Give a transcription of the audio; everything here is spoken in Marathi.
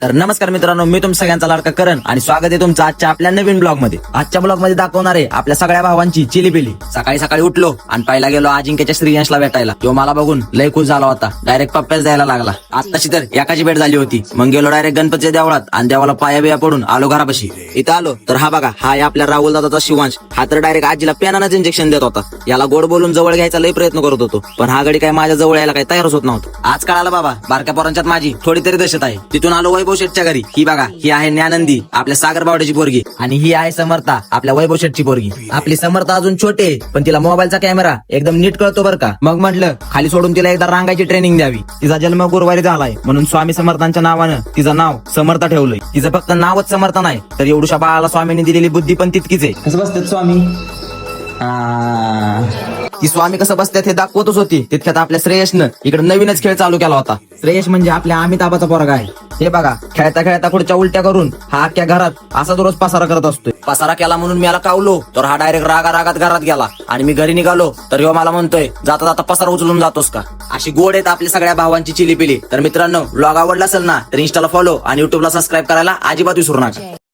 तर नमस्कार मित्रांनो, मी तुम सगळ्यांचा लाडका करण आणि स्वागत आहे तुमचं आजच्या आपल्या नवीन ब्लॉग मध्ये. आजच्या ब्लॉग मध्ये दाखवणार आहे आपल्या सगळ्या भावांची चिलीपिली. सकाळी सकाळी उठलो आणि पहिला गेलो अजिंक्यच्या श्रेयांशला भेटायला. तो मला बघून लय खुश झाला होता, डायरेक्ट पप्प्याच द्यायला लागला. आताशी तर एकाची भेट झाली होती. मग गेलो डायरेक्ट गणपतीच्या देवळात आणि देवाला पाया बिया पडून आलो घरापाशी. इथं आलो तर हा बघा, हा आहे आपल्या राहुल दादाचा शिवांश. हा तर डायरेक्ट आजीला पेनानंच इंजेक्शन देत होता. याला गोड बोलून जवळ घ्यायचा लय प्रयत्न करत होतो, पण हा गडी काय माझ्या जवळ यायला काही तयारच होत नव्हतं. आज कळालं बाबा, बारक्या पोरांच्यात माझी थोडी तरी दहशत आहे. तिथून आलो वैभव शेठच्या घरी. ही बघा, ही आहे ज्ञानंदी, आपल्या सागर बावड्याची पोरगी. आणि ही आहे समर्था, आपल्या वैभव शेठची पोरगी. आपली समर्था अजून छोटे, पण तिला मोबाईलचा कॅमेरा एकदम नीट कळतो बरं का. मग म्हटलं खाली सोडून तिला एकदा रांगायची ट्रेनिंग द्यावी. तिचा जन्म गुरुवारी झालाय म्हणून स्वामी समर्थांच्या नावानं तिचं नाव समर्था ठेवलंय. तिचं फक्त नावच समर्थ नाही, तर एवढ्या बाळाला स्वामींनी दिलेली बुद्धी पण तितकीच आहे. कसं बसतात स्वामी? ती स्वामी कसं बसतात हे दाखवतच होती. तितक्यात आपल्या श्रेयसनं इकडे नवीनच खेळ चालू केला होता. श्रेयस म्हणजे आपल्या अमिताभाचा पोरगा आहे. हे बघा, खेळता खेळता पुढच्या उलट्या करून हा अख्ख्या घरात असाच रोज पसारा करत असतोय. पसारा केला म्हणून मी याला कावलो तर हा डायरेक्ट रागात घरात गेला. आणि मी घरी निघालो तर ह्यो मला म्हणतोय, जाता जाता पसारा उचलून जातोस का. अशी गोड आहेत आपल्या सगळ्या भावांची चिलीपिली. तर मित्रांनो, ब्लॉग आवडला असेल ना तर इंस्टाला फॉलो आणि युट्यूबला सबस्क्राईब करायला अजिबात विसरू नका.